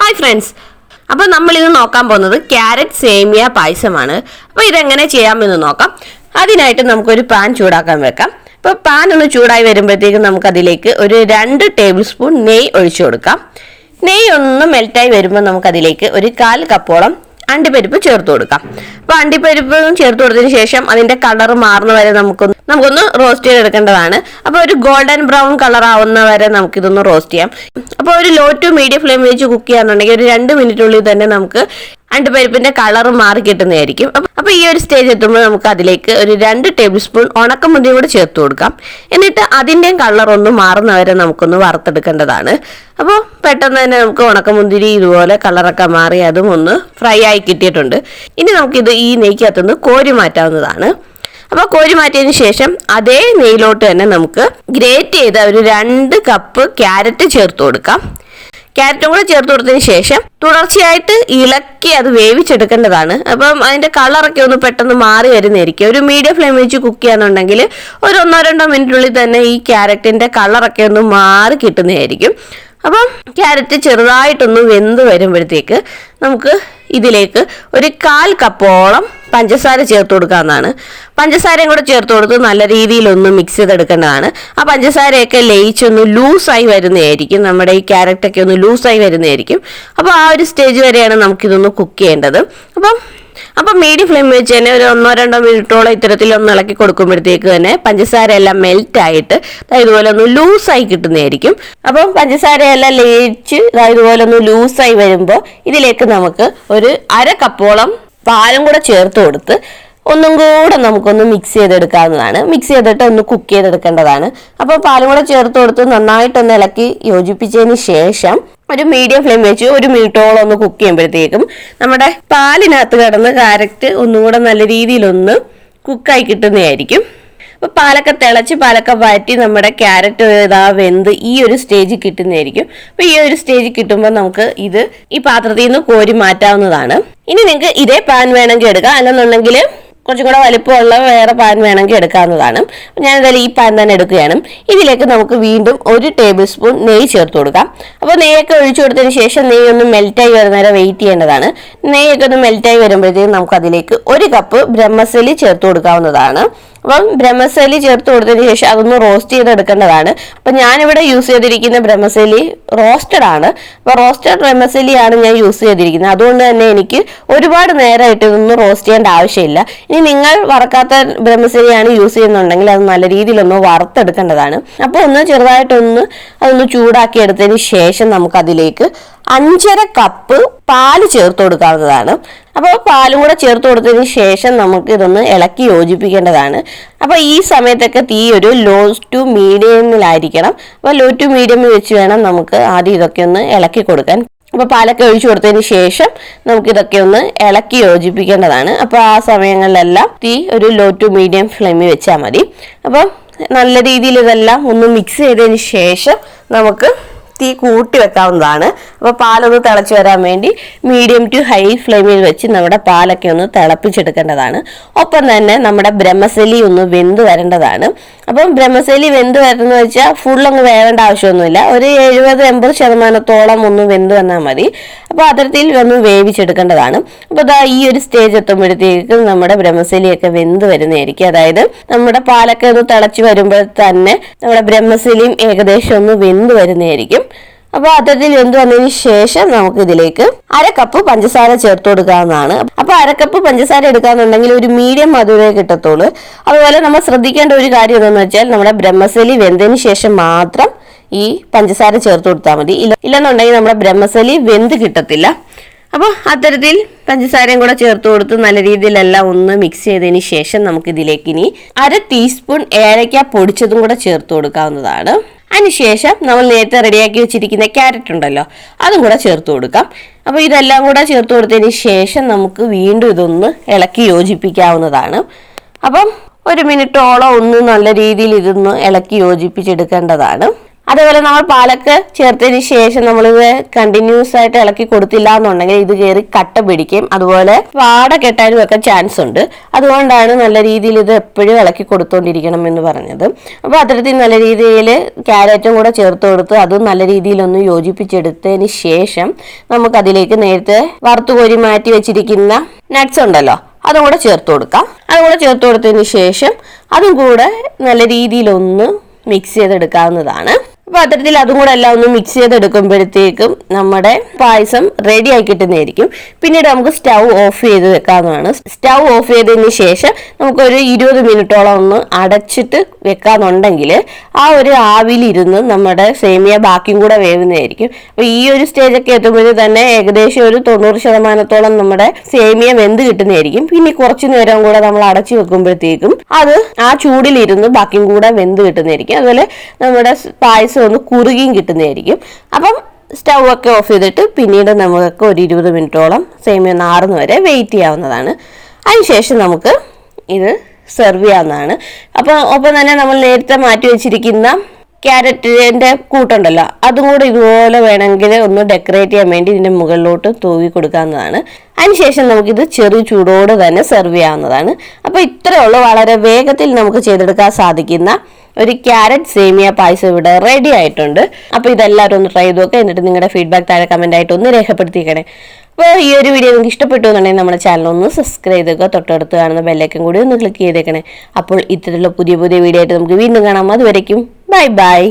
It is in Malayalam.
ഹായ് ഫ്രണ്ട്സ്, അപ്പോൾ നമ്മളിത് നോക്കാൻ പോകുന്നത് ക്യാരറ്റ് സേമിയ പായസമാണ്. അപ്പോൾ ഇതെങ്ങനെ ചെയ്യാമെന്ന് നോക്കാം. അതിനായിട്ട് നമുക്കൊരു പാൻ ചൂടാക്കാൻ വെക്കാം. അപ്പോൾ പാൻ ഒന്ന് ചൂടായി വരുമ്പോഴത്തേക്കും നമുക്കതിലേക്ക് ഒരു 2 ടേബിൾ സ്പൂൺ നെയ്യ് ഒഴിച്ചു കൊടുക്കാം. നെയ്യ് ഒന്ന് മെൽറ്റായി വരുമ്പോൾ നമുക്കതിലേക്ക് ഒരു 1/4 കപ്പോളം അണ്ടിപ്പരിപ്പ് ചേർത്ത് കൊടുക്കാം. അപ്പോൾ അണ്ടിപ്പരിപ്പ് ചേർത്ത് കൊടുത്തതിന് ശേഷം അതിന്റെ കളർ മാറുന്ന വരെ നമുക്കൊന്ന് റോസ്റ്റ് ചെയ്തെടുക്കേണ്ടതാണ്. അപ്പോൾ ഒരു ഗോൾഡൻ ബ്രൗൺ കളർ ആവുന്ന വരെ നമുക്കിതൊന്ന് റോസ്റ്റ് ചെയ്യാം. അപ്പോൾ ഒരു ലോ ടു മീഡിയം ഫ്ലെയിം വെച്ച് കുക്ക് ചെയ്യാന്നുണ്ടെങ്കിൽ ഒരു 2 മിനിറ്റുള്ളിൽ തന്നെ നമുക്ക് അണ്ടിപ്പരിപ്പിന്റെ കളർ മാറി കിട്ടുന്നതായിരിക്കും. അപ്പോൾ ഈ ഒരു സ്റ്റേജ് എത്തുമ്പോൾ നമുക്ക് അതിലേക്ക് ഒരു 2 ടേബിൾ സ്പൂൺ ഉണക്കമുന്തിരി കൂടെ ചേർത്ത് കൊടുക്കാം. എന്നിട്ട് അതിൻ്റെയും കളർ ഒന്ന് മാറുന്നവരെ നമുക്കൊന്ന് വറുത്തെടുക്കേണ്ടതാണ്. അപ്പോൾ പെട്ടെന്ന് തന്നെ നമുക്ക് ഉണക്കമുന്തിരി ഇതുപോലെ കളറൊക്കെ മാറി അതും ഒന്ന് ഫ്രൈ ആയി കിട്ടിയിട്ടുണ്ട്. ഇനി നമുക്കിത് ഈ നെയ്ക്കകത്തുനിന്ന് കോരി മാറ്റാവുന്നതാണ്. അപ്പോൾ കോരി മാറ്റിയതിന് ശേഷം അതേ നെയ്യിലോട്ട് തന്നെ നമുക്ക് ഗ്രേറ്റ് ചെയ്ത ഒരു 2 കപ്പ് ക്യാരറ്റ് ചേർത്ത് കൊടുക്കാം. ക്യാരറ്റും കൂടെ ചേർത്ത് കൊടുത്തതിന് ശേഷം തുടർച്ചയായിട്ട് ഇളക്കി അത് വേവിച്ചെടുക്കേണ്ടതാണ്. അപ്പം അതിന്റെ കളറൊക്കെ ഒന്ന് പെട്ടെന്ന് മാറി വരുന്നതായിരിക്കും. ഒരു മീഡിയം ഫ്ലെയിം വെച്ച് കുക്ക് ചെയ്യാന്നുണ്ടെങ്കിൽ ഒരു 1-2 മിനിറ്റിനുള്ളിൽ തന്നെ ഈ ക്യാരറ്റിന്റെ കളറൊക്കെ ഒന്ന് മാറി കിട്ടുന്നതായിരിക്കും. അപ്പം ക്യാരറ്റ് ചെറുതായിട്ടൊന്ന് വെന്ത് വരുമ്പോഴത്തേക്ക് നമുക്ക് ഇതിലേക്ക് ഒരു 1/4 കപ്പോളം പഞ്ചസാര ചേർത്ത് കൊടുക്കാവുന്നതാണ്. പഞ്ചസാരയും കൂടെ ചേർത്ത് കൊടുത്ത് നല്ല രീതിയിലൊന്ന് മിക്സ് ചെയ്തെടുക്കേണ്ടതാണ്. ആ പഞ്ചസാരയൊക്കെ ലയിച്ചൊന്ന് ലൂസായി വരുന്നതായിരിക്കും. നമ്മുടെ ഈ ക്യാരറ്റൊക്കെ ഒന്ന് ലൂസായി വരുന്നതായിരിക്കും. അപ്പോൾ ആ ഒരു സ്റ്റേജ് വരെയാണ് നമുക്കിതൊന്ന് കുക്ക് ചെയ്യേണ്ടത്. അപ്പം മീഡിയം ഫ്ലെയിം വെച്ച് തന്നെ ഒരു 1-2 മിനിറ്റോളം ഇത്തരത്തിലൊന്ന് ഇളക്കി കൊടുക്കുമ്പോഴത്തേക്ക് തന്നെ പഞ്ചസാര എല്ലാം മെൽറ്റ് ആയിട്ട് ഇതുപോലെ ഒന്ന് ലൂസായി കിട്ടുന്നതായിരിക്കും. അപ്പം പഞ്ചസാരയെല്ലാം ലയിച്ച് ഇതുപോലെ ഒന്ന് ലൂസായി വരുമ്പോൾ ഇതിലേക്ക് നമുക്ക് ഒരു 1/2 കപ്പോളം പാലും കൂടെ ചേർത്ത് കൊടുത്ത് ഒന്നും കൂടെ നമുക്കൊന്ന് മിക്സ് ചെയ്തെടുക്കാവുന്നതാണ്. മിക്സ് ചെയ്തിട്ട് ഒന്ന് കുക്ക് ചെയ്തെടുക്കേണ്ടതാണ്. അപ്പോൾ പാലും കൂടെ ചേർത്ത് കൊടുത്ത് നന്നായിട്ടൊന്ന് ഇളക്കി യോജിപ്പിച്ചതിന് ശേഷം ഒരു മീഡിയം ഫ്ലെയിം വെച്ച് 1 മിനിറ്റോളം ഒന്ന് കുക്ക് ചെയ്യുമ്പോഴത്തേക്കും നമ്മുടെ പാലിനകത്ത് കിടന്ന് ക്യാരറ്റ് ഒന്നും കൂടെ നല്ല രീതിയിലൊന്ന് കുക്കായി കിട്ടുന്നതായിരിക്കും. അപ്പോൾ പാലൊക്കെ തിളച്ച് പാലൊക്കെ വഴറ്റി നമ്മുടെ ക്യാരറ്റ് വെന്ത് ഈ ഒരു സ്റ്റേജ് കിട്ടുന്നതായിരിക്കും. അപ്പോൾ ഈ ഒരു സ്റ്റേജ് കിട്ടുമ്പോൾ നമുക്ക് ഇത് ഈ പാത്രത്തിൽ നിന്ന് കോരി മാറ്റാവുന്നതാണ്. ഇനി നിങ്ങൾക്ക് ഇതേ പാൻ വേണമെങ്കിൽ എടുക്കാം, അല്ലെന്നുണ്ടെങ്കിൽ കുറച്ചും കൂടെ വലിപ്പമുള്ള വേറെ പാൻ വേണമെങ്കിൽ എടുക്കാവുന്നതാണ്. ഞാൻ എന്തായാലും ഈ പാൻ തന്നെ എടുക്കുകയാണ്. ഇതിലേക്ക് നമുക്ക് വീണ്ടും 1 ടേബിൾ സ്പൂൺ നെയ്യ് ചേർത്ത് കൊടുക്കാം. അപ്പോൾ നെയ്യൊക്കെ ഒഴിച്ചു കൊടുത്തതിന് ശേഷം നെയ്യ് ഒന്ന് മെൽറ്റായി വരുന്നവരെ വെയിറ്റ് ചെയ്യേണ്ടതാണ്. നെയ്യൊക്കെ ഒന്ന് മെൽറ്റായി വരുമ്പോഴത്തേക്കും നമുക്ക് അതിലേക്ക് 1 കപ്പ് ബ്രഹ്മസലി ചേർത്ത് കൊടുക്കാവുന്നതാണ്. അപ്പം ബ്രഹ്മസലി ചേർത്ത് കൊടുത്തതിന് ശേഷം അതൊന്ന് റോസ്റ്റ് ചെയ്തെടുക്കേണ്ടതാണ്. അപ്പം ഞാനിവിടെ യൂസ് ചെയ്തിരിക്കുന്ന ബ്രഹ്മസലി റോസ്റ്റഡ് ആണ്. അപ്പോൾ റോസ്റ്റഡ് ബ്രഹ്മസലിയാണ് ഞാൻ യൂസ് ചെയ്തിരിക്കുന്നത്. അതുകൊണ്ട് തന്നെ എനിക്ക് ഒരുപാട് നേരമായിട്ട് ഇതൊന്നും റോസ്റ്റ് ചെയ്യേണ്ട ആവശ്യമില്ല. ഇനി നിങ്ങൾ വറക്കാത്ത ബ്രഹ്മസലിയാണ് യൂസ് ചെയ്യുന്നുണ്ടെങ്കിൽ അത് നല്ല രീതിയിലൊന്ന് വറുത്തെടുക്കേണ്ടതാണ്. അപ്പോൾ ഒന്ന് ചെറുതായിട്ടൊന്ന് അതൊന്ന് ചൂടാക്കി എടുത്തതിന് ശേഷം നമുക്കതിലേക്ക് 5.5 കപ്പ് പാല് ചേർത്ത് കൊടുക്കാവുന്നതാണ്. അപ്പോൾ പാലും കൂടെ ചേർത്ത് കൊടുത്തതിന് ശേഷം നമുക്ക് ഇതൊന്ന് ഇളക്കി യോജിപ്പിക്കേണ്ടതാണ്. അപ്പോൾ ഈ സമയത്തൊക്കെ തീ ഒരു ലോ ടു മീഡിയമിലായിരിക്കണം. അപ്പോൾ ലോ ടു മീഡിയമിൽ വെച്ച് വേണം നമുക്ക് ആദ്യം ഇതൊക്കെ ഒന്ന് ഇളക്കി കൊടുക്കാൻ. അപ്പോൾ പാലൊക്കെ ഒഴിച്ചു കൊടുത്തതിന് ശേഷം നമുക്കിതൊക്കെ ഒന്ന് ഇളക്കി യോജിപ്പിക്കേണ്ടതാണ്. അപ്പോൾ ആ സമയങ്ങളിലെല്ലാം തീ ഒരു ലോ ടു മീഡിയം ഫ്ലെയിമിൽ വെച്ചാൽ മതി. അപ്പോൾ നല്ല രീതിയിൽ ഇതെല്ലാം ഒന്ന് മിക്സ് ചെയ്തതിന് ശേഷം നമുക്ക് തീ കൂട്ടി വെക്കാവുന്നതാണ്. അപ്പോൾ പാലൊന്ന് തിളച്ച് വരാൻ വേണ്ടി മീഡിയം ടു ഹൈ ഫ്ലെയിമിൽ വെച്ച് നമ്മുടെ പാലൊക്കെ ഒന്ന് തിളപ്പിച്ചെടുക്കേണ്ടതാണ്. ഒപ്പം തന്നെ നമ്മുടെ ബ്രഹ്മസലി ഒന്ന് വെന്ത് വരേണ്ടതാണ്. അപ്പം ബ്രഹ്മസലി വെന്ത് വരണമെന്ന് വെച്ചാൽ ഫുള്ളൊന്ന് വേവേണ്ട ആവശ്യമൊന്നുമില്ല. ഒരു 70-80% ഒന്ന് വെന്ത് വന്നാൽ മതി. അപ്പോൾ അത്തരത്തിൽ ഒന്ന് വേവിച്ചെടുക്കേണ്ടതാണ്. അപ്പോൾ ഈ ഒരു സ്റ്റേജ് എത്തുമ്പോഴത്തേക്കും നമ്മുടെ ബ്രഹ്മസലിയൊക്കെ വെന്ത് വരുന്നതായിരിക്കും. അതായത് നമ്മുടെ പാലൊക്കെ ഒന്ന് തിളച്ച് വരുമ്പോൾ തന്നെ നമ്മുടെ ബ്രഹ്മസലിയും ഏകദേശം ഒന്ന് വെന്ത് വരുന്നതായിരിക്കും. അപ്പോൾ അത്തരത്തിൽ വെന്ത് വന്നതിന് ശേഷം നമുക്ക് ഇതിലേക്ക് 1/2 കപ്പ് പഞ്ചസാര ചേർത്ത് കൊടുക്കാവുന്നതാണ്. അപ്പോൾ 1/2 കപ്പ് പഞ്ചസാര എടുക്കാന്നുണ്ടെങ്കിൽ ഒരു മീഡിയം മധുരമേ കിട്ടത്തുള്ളൂ. അതുപോലെ നമ്മൾ ശ്രദ്ധിക്കേണ്ട ഒരു കാര്യം എന്താണെന്ന് വെച്ചാൽ നമ്മുടെ ബ്രഹ്മസലി വെന്തതിന് ശേഷം മാത്രം ഈ പഞ്ചസാര ചേർത്ത് കൊടുത്താൽ മതി. ഇല്ലെന്നുണ്ടെങ്കിൽ നമ്മുടെ ബ്രഹ്മസലി വെന്ത് കിട്ടത്തില്ല. അപ്പോൾ അത്തരത്തിൽ പഞ്ചസാരയും കൂടെ ചേർത്ത് കൊടുത്ത് നല്ല രീതിയിലെല്ലാം ഒന്ന് മിക്സ് ചെയ്തതിന് ശേഷം നമുക്കിതിലേക്ക് ഇനി 1/2 ടീസ്പൂൺ ഏലക്ക പൊടിച്ചതും കൂടെ ചേർത്ത് കൊടുക്കാവുന്നതാണ്. അതിനുശേഷം നമ്മൾ നേരത്തെ റെഡിയാക്കി വെച്ചിരിക്കുന്ന ക്യാരറ്റ് ഉണ്ടല്ലോ, അതും കൂടെ ചേർത്ത് കൊടുക്കാം. അപ്പോൾ ഇതെല്ലാം കൂടെ ചേർത്ത് കൊടുത്തതിന് ശേഷം നമുക്ക് വീണ്ടും ഇതൊന്ന് ഇളക്കി യോജിപ്പിക്കാവുന്നതാണ്. അപ്പം 1 മിനിറ്റോളം ഒന്ന് നല്ല രീതിയിൽ ഇതൊന്ന് ഇളക്കി യോജിപ്പിച്ചെടുക്കേണ്ടതാണ്. അതേപോലെ നമ്മൾ പാലൊക്കെ ചേർത്തതിന് ശേഷം നമ്മളിത് കണ്ടിന്യൂസ് ആയിട്ട് ഇളക്കി കൊടുത്തില്ല എന്നുണ്ടെങ്കിൽ ഇത് കയറി കട്ട പിടിക്കും, അതുപോലെ പാട കെട്ടാനും ഒക്കെ ചാൻസ് ഉണ്ട്. അതുകൊണ്ടാണ് നല്ല രീതിയിൽ ഇത് എപ്പോഴും ഇളക്കി കൊടുത്തോണ്ടിരിക്കണം എന്ന് പറഞ്ഞത്. അപ്പോൾ അത്തരത്തിൽ നല്ല രീതിയിൽ ക്യാരറ്റും കൂടെ ചേർത്ത് കൊടുത്ത് അതും നല്ല രീതിയിലൊന്ന് യോജിപ്പിച്ചെടുത്തതിന് ശേഷം നമുക്കതിലേക്ക് നേരത്തെ വറുത്തു കോരി മാറ്റി വെച്ചിരിക്കുന്ന നട്ട്സ് ഉണ്ടല്ലോ അതും കൂടെ ചേർത്ത് കൊടുക്കാം. അതും കൂടെ ചേർത്ത് കൊടുത്തതിന് ശേഷം അതും കൂടെ നല്ല രീതിയിലൊന്ന് മിക്സ് ചെയ്തെടുക്കാവുന്നതാണ്. അപ്പോൾ അത്തരത്തിൽ അതും കൂടെ എല്ലാം ഒന്ന് മിക്സ് ചെയ്തെടുക്കുമ്പോഴത്തേക്കും നമ്മുടെ പായസം റെഡി ആയി കിട്ടുന്നതായിരിക്കും. പിന്നീട് നമുക്ക് സ്റ്റൗ ഓഫ് ചെയ്ത് വെക്കാവുന്നതാണ്. സ്റ്റൗ ഓഫ് ചെയ്തതിന് ശേഷം നമുക്കൊരു 20 മിനിറ്റോളം ഒന്ന് അടച്ചിട്ട് വെക്കാന്നുണ്ടെങ്കിൽ ആ ഒരു ആവിയിലിരുന്ന് നമ്മുടെ സേമിയ ബാക്കിയും കൂടെ വേവുന്നതായിരിക്കും. അപ്പോൾ ഈ ഒരു സ്റ്റേജൊക്കെ എത്തുമ്പോഴേ തന്നെ ഏകദേശം ഒരു 90% നമ്മുടെ സേമിയ വെന്ത് കിട്ടുന്നതായിരിക്കും. പിന്നെ കുറച്ചു നേരം കൂടെ നമ്മൾ അടച്ചു വെക്കുമ്പോഴത്തേക്കും അത് ആ ചൂടിലിരുന്ന് ബാക്കിയും കൂടെ വെന്ത് കിട്ടുന്നതായിരിക്കും. അതുപോലെ നമ്മുടെ പായസം ഒന്ന് കുറുകിയും കിട്ടുന്നതായിരിക്കും. അപ്പം സ്റ്റൗ ഒക്കെ ഓഫ് ചെയ്തിട്ട് പിന്നീട് നമുക്ക് ഒരു 20 മിനിറ്റോളം സേമിയ നാറുന്ന വരെ വെയിറ്റ് ചെയ്യാവുന്നതാണ്. അതിനുശേഷം നമുക്ക് ഇത് സെർവ് ചെയ്യാവുന്നതാണ്. അപ്പോൾ ഒപ്പം തന്നെ നമ്മൾ നേരത്തെ മാറ്റി വെച്ചിരിക്കുന്ന ക്യാരറ്റിൻ്റെ കൂട്ടുണ്ടല്ലോ അതും കൂടെ ഇതുപോലെ വേണമെങ്കിൽ ഒന്ന് ഡെക്കറേറ്റ് ചെയ്യാൻ വേണ്ടി ഇതിൻ്റെ മുകളിലോട്ട് തൂവി കൊടുക്കാവുന്നതാണ്. അതിനുശേഷം നമുക്കിത് ചെറു ചൂടോടെ തന്നെ സെർവ് ചെയ്യാവുന്നതാണ്. അപ്പോൾ ഇത്രയേ ഉള്ളൂ, വളരെ വേഗത്തിൽ നമുക്ക് ചെയ്തെടുക്കാൻ സാധിക്കുന്ന ഒരു ക്യാരറ്റ് സേമിയ പായസം ഇവിടെ റെഡി ആയിട്ടുണ്ട്. അപ്പോൾ ഇതെല്ലാവരും ഒന്ന് ട്രൈ ചെയ്ത് നോക്കുക. എന്നിട്ട് നിങ്ങളുടെ ഫീഡ്ബാക്ക് താഴെ കമൻ്റ് ആയിട്ട് ഒന്ന് രേഖപ്പെടുത്തിക്കണേ. അപ്പോൾ ഈ ഒരു വീഡിയോ നിങ്ങൾക്ക് ഇഷ്ടപ്പെട്ടു എന്നുണ്ടെങ്കിൽ നമ്മുടെ ചാനൽ ഒന്ന് സബ്സ്ക്രൈബ് ചെയ്യുക, തൊട്ടടുത്ത് കാണുന്ന ബെല്ലൈക്കൻ കൂടി ഒന്ന് ക്ലിക്ക് ചെയ്തേക്കണേ. അപ്പോൾ ഇത്തരത്തിലുള്ള പുതിയ പുതിയ വീഡിയോ ആയിട്ട് നമുക്ക് വീണ്ടും കാണാം. അതുവരയ്ക്കും ബൈ ബൈ.